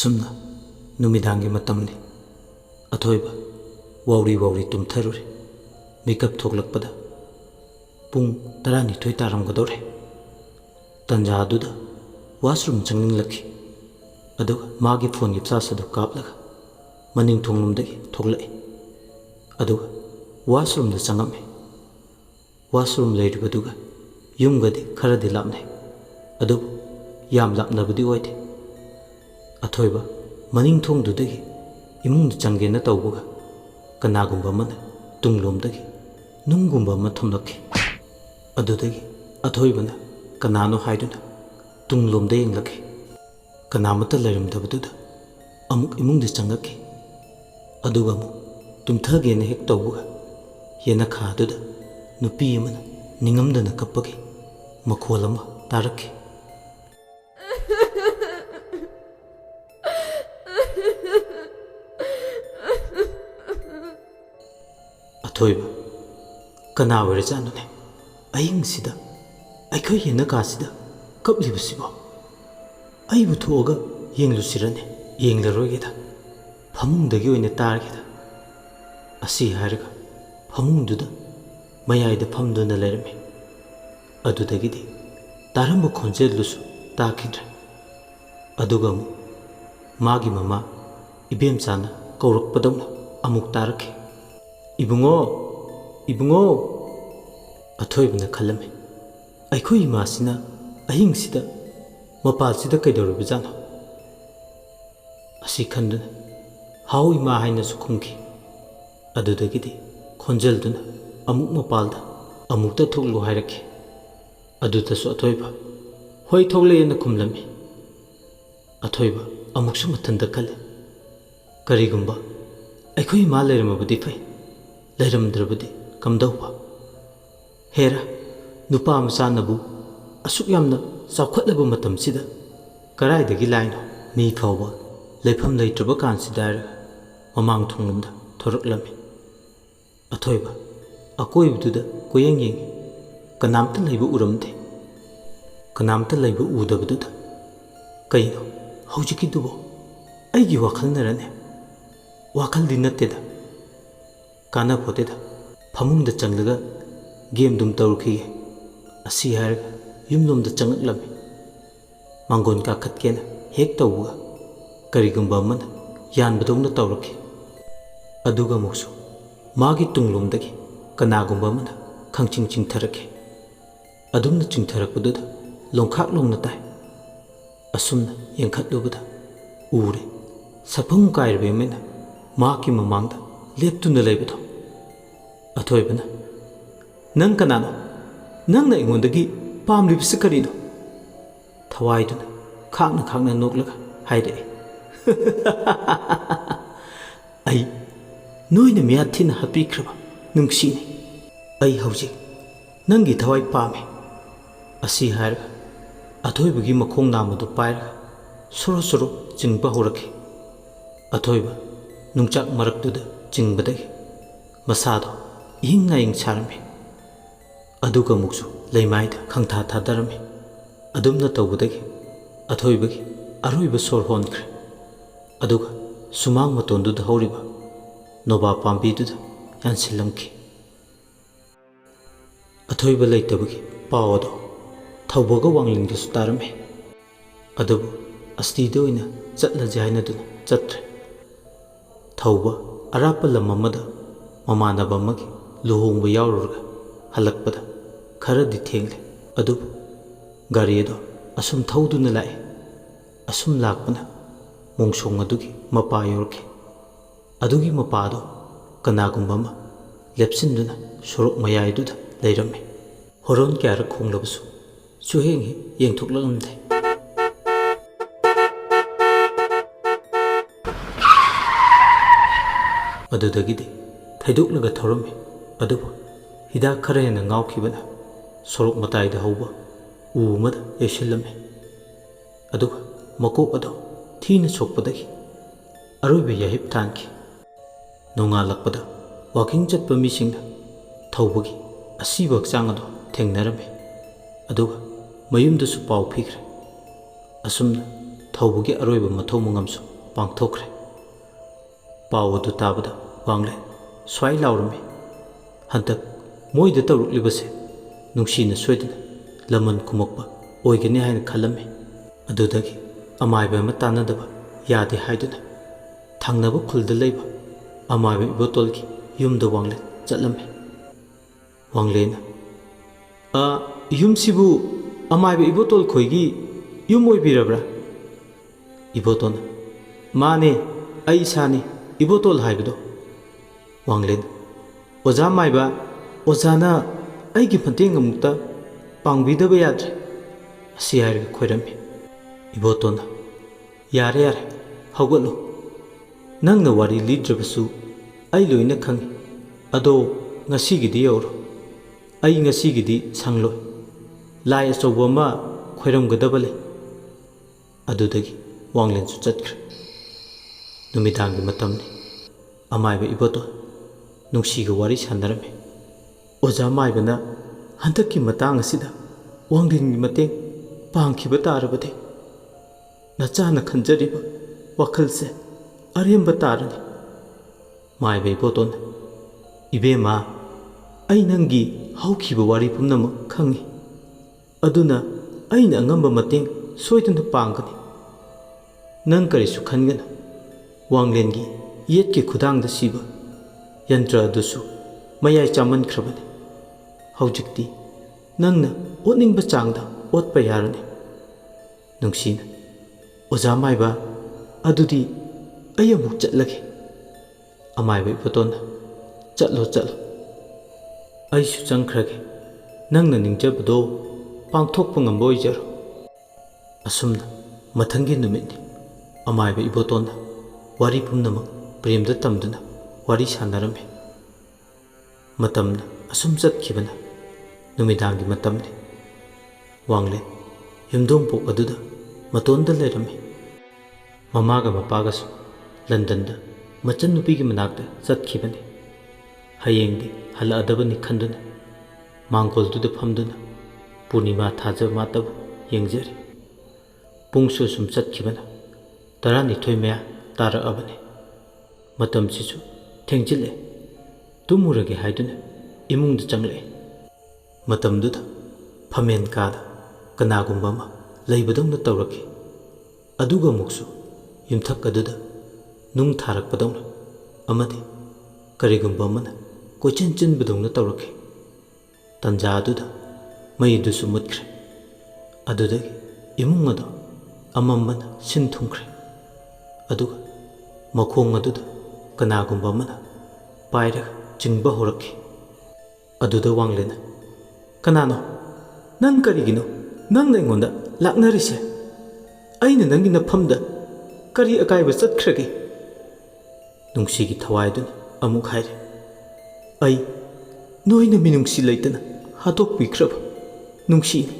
असुमना नुमिदांगी मतमनी अथोइबा वाउरी वाउरी तुमथरुरे makeup थोकलकपदा पुंग 12 तारमगदौरे तंजादुदा washroom चंगनिंगलखि अदुगा मागी phone गी flush अदु कापलगा मनिंग थोंगलुमदगी थोकलए अदुगा वाशरूम दा चंगमे वाशरूम लेरिबदुगा युमगदि खरदि लापने अदु याम लापनबदि ओइदे अथोइबा मनिंग थोंगदुदगी इमुंग चंगेना तौबगा कनागुंबा मन तुंगलोमदगी नुंगुंबा म थमलखि अदुदगी अथोइबना कनानो हाइदुना तुंगलोमदा येंगलखि कनामता लैरमदबदुदा अमुक इमुंग चंगखि अदुगा अमुक तुमथगेना हेक तौबगा येना खादुदा नुपी अमना निंगमदना कप्पगी मखोल अमा तारखि अथोइबा कना ओइरजानुने अहिंगसिदा अखोइ येना कासिदा कपलिबसिबो अइबु थोगा येंगलुसिरने येंगलरोइगेदा फमुंगदगी ओइने तारगेदा असि हारगा फमुंगदुदा मयाइदा फमदुना लेरमे अदुदगिदि तारंबु खोंजेलुसु ताखिद्रे अदुगा अमुक मागी ममा इबेमचाना कौरकपदौना अमुक तारखे इबुंगो इबुंगो अथोइबना खलमे अखोइ इमासिना अहिंगसिदा मपालसिदा कैदौरबजानो असि खंदुना हाउ इमा हाइनसु खुंखि अदुदगिदि खोंजेलदुना अमुक मपालदा अमुकता थोकलु हाइरखे अदुदसु अथोइबा होय थोकलेना खुमलमे अथोइबा अमुकसु मथंदा खले करिगुंबा अखोइ इमा लेरमबदि फै लेरमद्रबदि कमदौबा हेरा नुपा मचानबु असुक यामना चावखटलबा मतमसिदा कराइदगी लाइनो मी फावबा लेफम लेत्रबा कानसिदा ममांग थोंगलमदा थोरकलमे अथोइबा अकोइबदुदा कोयेंग येंगी कनामता लैबा उरमदे कनामता लैबा उदबदुदा कइनो हौजिकिदुबो अइगी वाखलनरने वाखलदि नत्तेदा काना पोतेदा फमुंगदा चंगलगा गेम दुम तौरखिगे असि हारगा युमलोमदा चंगलमे मांगोन काखतकेना हेक तौबगा करिगुंबा अमना यानबदौना तौरखि अदुगा मुक्सु मागी तुंगलोमदगी कनागुंबा अमना खंचिंग चिंथरखे अदुमना चिंथरकपदुदा लोंखाक लोंना ताय असुमना येंखतलुबदा उरे सफंग कायरबे अमना माकी ममांगदा लेप्तुना लेबदो अथोइबना नंग कनानो नंगना इगोंदगी पामलिबसे करिनो थवाइदुना खाकना खाकना नोकलगा हाइरे आई नोइना मियाथिना हपीख्रबा नुंगसिने आई हौजिक नंगी थवाइ पामे असि हारगा अथोइबगी मखोंग नामदु पाइरगा सोरो सोरो चिंगबा होरखे अथोइबा नुंगचाक मरक्तुदा चिंगबदगी मसादो इहिंग नाइंग सारमे अदुगा मुक्सु लैमाइदा खंथा थादरमे अदुमना तौबदगी अथोइबगी अरोइबा सोर होनख्रे अदुगा सुमांग मतोंदुदा हौरिबा नोबा पांबीदुदा यानसिलमखि अथोइबा लैतबगी पावदो थौबगा वांगलिंगसु तारमे अदुबु अस्तिदा ओइना चटलजे हाइनदुना चत्रे थौबा अरापा लम अमदा ममानबा अमगी लुहोंबा याउरुरगा हलकपदा खरदि थेंगले अदुबु गारीदो असुम थौदुना लाए असुम लाकपना मोंगसोंग अदुगी मपा योरखे अदुगी मपादो कनागुंबा अमा लेप्सिंदुना सोरोक मयाइदुदा लेरमे होरोन क्यारा खोंगलबसु सुहेंग येंथोकलमदे अदुदगिदि थैदोकलगा थौरमे अदुबु हिदाक खरा हेना गावखिबना सोरोक मताइदा हौबा उ अमदा येसिलमे अदुगा मकोक अदो थीना सोकपदगी अरोइबा याहिब तानखि नोंगालकपदा वाकिंग चटपा मिसिंगना थौबगी असीबा हक्चांग अदो थेंगनरमे अदुगा मयुमदसु पाउ फिख्रे असुमना थौबगी अरोइबा मथौ मंगमसु पांथोखरे पाव अदु ताबदा वांगले स्वाई लाउरमे हंतक मोइद तौरुक्लिबसे नुंसीना सोइदना लमन कुमक्पा ओइगने हाइन खलमे अदुदगी अमाइबा अमा तानदबा यादे हाइदुना थांगनबा खुलदा लैबा अमाइबा इबोतोलगी युमदा वांगले चलमे वांगलेना युमसिबु अमाइबा इबोतोल खोइगी युम ओइबिरब्रा इबोतोन माने आई सानी इबोतोल हाइबदो वांगलेन ओजा माइबा ओजाना आइगी मतेंग अमुक्ता पांगबिदबा याद्रे असी हाइरगा खोइरमे इबोतोन यारे यारे हौगलो नंगना वारी लीद्रबसु आई लोइना खंगी अदो ngasiगidi यौरो आई ngasiगidi सांगलोय लाइ अचौबा अमा खोइरमगदबा ले अदुदगी वांगलेनसु चटख्रे नुमिदांगी मतमने अमाइबा इबोतोल नुंसीगा वारी सानरमे ओजा माइबना हंतकी मतांग असिदा वांगलेनगी मतेंग पांगखिबा तारबदे नचाना खंजरिबा वखलसे अरेंबा तारनी माइबा इबोतोल इबेमा आई नंगी हौखिबा वारी पुनम खंगी अदुना अइना अंगंबा मतेंग सोइदना पांगनी नंग करिसु खनगना वांगलेनगी येतके खुदांगदा सिबा यंत्र अदुसु मयाय चामनख्रबने हौजिक्ति नंगना ओतनिंगबा चांगदा ओतपा यारने नुंसीना ओजा माइबा अदुदी अय अमुक चटलगे अमाइबा इबोतोना चलो चलो अइसु चंख्रगे नंगना निंगजबदो पांगथोकपा ngamba ओइजरो असुमना मथंगी नुमितनि अमाइबा इबोतोना वारी पुनमक प्रेमदा तमदुना वारी सानरमे मतमना असुम चटखिबना नुमिदांगी मतमने वांगले युमदोंपोक अदुदा मतोंदा लेरमे ममागा मपागासु लंदनदा मचन नुपीगी मनाकदा चटखिबने हयेंगदी हलादबनी खंदुना मांगोलदुदा फमदुना पूर्णिमा थाजब मातब येंगजरी पुंगसु सुम चटखिबना 12 मया तारअबने मतमसिसु थेंजिले तुमुरगे हाइदुना इमुंगदा चंगले मतमदुदा फमेन कादा कनागुंबा अमा लैबदौना तौरके अदुगा मुक्सु युमथक अदुदा नुंग थारकपदौना अमदि करिगुंबा अमना कोइचन चिनबदौना तौरके तंजा अदुदा मईदुसु मुत्ख्रे अदुदगी इमुंग अदो अमम्बना सिन थुंख्रे अदुगा मखोंग अदुदा कनागुंबा अमना पाइरगा चिंगबा होरखे अदुदा वांगलेना कनानो नंग करिगिनो नंग नेंगोंदा लाक्नरिसे अइना नंगी नफमदा करी अकाइबा चटख्रगे नुंसीगी थवाइदुना अमुक हाइरे अइ नोइना मिनुंसी लैतना हातोकपिख्रबा नुंसीनी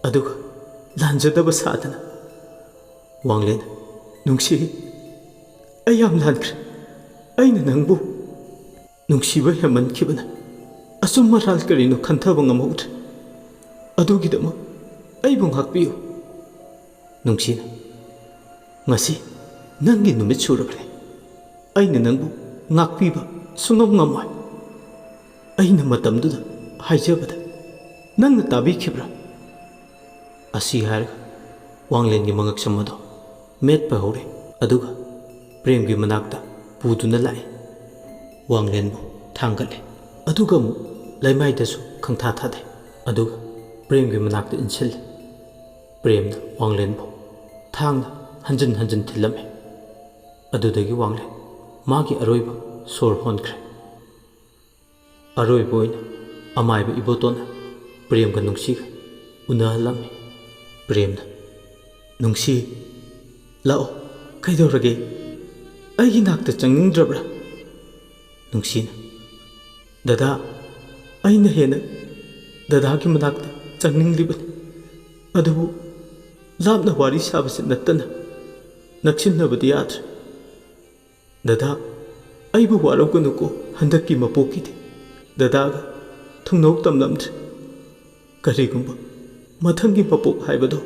अदुगा लांजदबा सादना वांगलेना नुंसी अइ याम लानख्रे अइना नंगबु नुंसीबा हेमनखिबना असुम मराल करिनो खंथबा ngамहौद्रे अदुगिदमा अइबु ngakpiyu नुंसीना ngasi नंगी नुमित सुरब्रे अइना नंगबु ngakpiba sungam ngamai अइना मतमदुदा हाइजबदा नंगना ताबिखिब्रा असी हारगा वांगलेनगी मंगक समदो मेटपा हौरे अदुगा प्रेमगी मनाकता पुदुना लाए वांगलेनबु थांगले अदुगा मु लैमाइदसु खंथा थादे अदुगा प्रेमगी मनाकता इनसिले प्रेमना वांगलेनबु थांगना हंजन हंजन थिलमे अदुदगी वांगलेन मागी अरोइबा सोर होनख्रे अरोइबा ओइना अमाइबा इबोतोना प्रेमगा नुंसीगा उनहलमे प्रेमना नुंसी लाओ कैदौरगे अइगी नाकता चंगनिंद्रब्रा नुंसीना ददा अइना हेना ददागी मनाकता चंगनिंगलिबने अदुबु लापना वारी साबसे नत्तना नक्सिन्नबदि याद्रे ददा अइबु वारौगनुको हंदक्की मपोकिदे ददागा थुंगनौ तमलमद्रे करिगुंबा मथंगी मपोक हाइबदो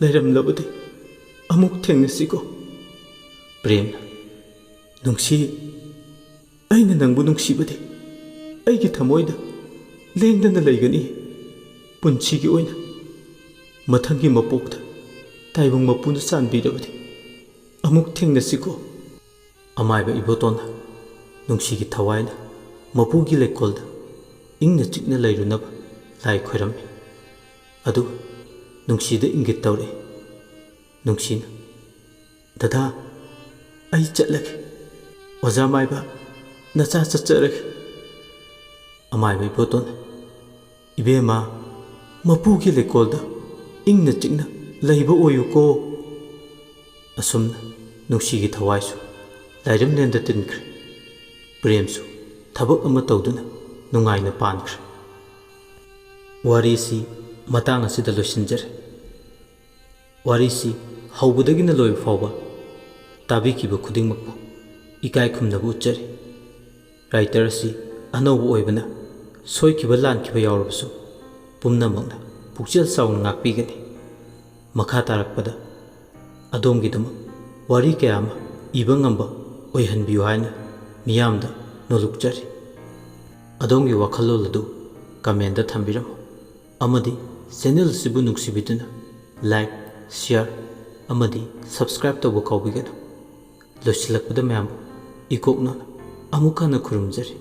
लैरमलबदि अमुक थेंगनसिको ꯄ꯭ꯔꯦꯝꯅ ꯅꯨꯡꯁꯤ ꯑꯩꯅ ꯅꯪꯕꯨ ꯅꯨꯡꯁꯤꯕꯗꯤ ꯑꯩꯒꯤ ꯊꯃꯣꯏꯗ ꯂꯦꯡꯗꯅ ꯂꯩꯒꯅꯤ ꯄꯨꯟꯁꯤꯒꯤ ꯑꯣꯏꯅ ꯃꯊꯪꯒꯤ ꯃꯄꯣꯛꯇ ꯇꯥꯏꯕꯪ ꯃꯄꯨꯅ ꯆꯥꯟꯕꯤꯔꯕꯗꯤ ꯑꯃꯨꯛ ꯊꯦꯡꯅꯁꯤꯀꯣ ꯑꯃꯥꯏꯕ ꯏꯕꯣꯇꯣꯟꯅ ꯅꯨꯡꯁꯤꯒꯤ ꯊꯋꯥꯏꯅ ꯃꯄꯨꯒꯤ ꯂꯩꯀꯣꯜꯗ ꯏꯪꯅ ꯆꯤꯛꯅ ꯂꯩꯔꯨꯅꯕ ꯂꯥꯏ ꯈꯣꯏꯔꯝꯃꯤ ꯑꯗꯨꯒ ꯅꯨꯡꯁꯤꯗ ꯏꯪꯒꯤꯠ ꯇꯧꯔꯛꯏ ꯅꯨꯡꯁꯤꯅ ꯗꯗꯥ ꯑꯩ ꯆꯠꯂꯒꯦ ꯑꯣꯖꯥ ꯃꯥꯏꯕ ꯅꯆꯥ ꯆꯠꯆꯔꯒꯦ ꯑꯃꯥꯏꯕ ꯏꯕꯣꯇꯣꯟꯅ ꯏꯕꯦꯝꯃ ꯃꯄꯨꯒꯤ ꯂꯩꯀꯣꯜꯗ ꯏꯪꯅ ꯆꯤꯛꯅ ꯂꯩꯕ ꯑꯣꯏꯌꯨꯀꯣ ꯑꯁꯨꯝꯅ ꯅꯨꯡꯁꯤꯒꯤ ꯊꯋꯥꯏꯁꯨ ꯂꯥꯏꯔꯦꯝꯂꯦꯟꯗ ꯇꯤꯟꯈ꯭ꯔꯦ ꯄ꯭ꯔꯦꯝꯁꯨ ꯊꯕꯛ ꯑꯃ ꯇꯧꯗꯨꯅ ꯅꯨꯡꯉꯥꯏꯅ ꯄꯥꯟꯈ꯭ꯔꯦ ꯋꯥꯔꯤꯁꯤ ꯃꯇꯥꯡ ꯑꯁꯤꯗ ꯂꯣꯏꯁꯤꯟꯖꯔꯦ ꯋꯥꯔꯤꯁꯤ ꯍꯧꯕꯗꯒꯤꯅ ꯂꯣꯏꯕ ꯐꯥꯎꯕ ꯇꯥꯕꯤꯈꯤꯕ ꯈꯨꯗꯤꯡꯃꯛꯄꯨ ꯏꯀꯥꯏ ꯈꯨꯝꯅꯕ ꯎꯠꯆꯔꯤ ꯔꯥꯏꯇꯔ ꯑꯁꯤ ꯑꯅꯧꯕ ꯑꯣꯏꯕꯅ ꯁꯣꯏꯈꯤꯕ ꯂꯥꯟꯈꯤꯕ ꯌꯥꯎꯔꯕꯁꯨ ꯄꯨꯝꯅꯃꯛꯅ ꯄꯨꯛꯆꯦꯜ ꯆꯥꯎꯅ ꯉꯥꯛꯄꯤꯒꯅꯤ ꯃꯈꯥ ꯇꯥꯔꯛꯄꯗ ꯑꯗꯣꯝꯒꯤꯗꯃꯛ ꯋꯥꯔꯤ ꯀꯌꯥ ꯑꯃ ꯏꯕ ꯉꯝꯕ ꯑꯣꯏꯍꯟꯕꯤꯌꯨ ꯍꯥꯏꯅ ꯃꯤꯌꯥꯝꯗ ꯅꯣꯜꯂꯨꯛꯆꯔꯤ ꯑꯗꯣꯝꯒꯤ ꯋꯥꯈꯜꯂꯣꯟ ꯑꯗꯨ ꯀꯃꯦꯟꯗ ꯊꯝꯕꯤꯔꯝꯃꯨ ꯑꯃꯗꯤ ꯆꯦꯅꯦꯜ ꯑꯁꯤꯕꯨ ꯅꯨꯡꯁꯤꯕꯤꯗꯨꯅ ꯂꯥꯏꯛ ꯁꯤꯌꯥꯔ ꯑꯃꯗꯤ ꯁꯕꯁꯀ꯭ꯔꯥꯏꯕ ꯇꯧꯕ ꯀꯥꯎꯕꯤꯒꯅꯨ ꯂꯣꯏꯁꯤꯜꯂꯛꯄꯗ ꯃꯌꯥꯝꯕꯨ ꯏꯀꯣꯛꯅꯅ ꯑꯃꯨꯛ ꯍꯟꯅ ꯈꯨꯔꯨꯝꯖꯔꯤ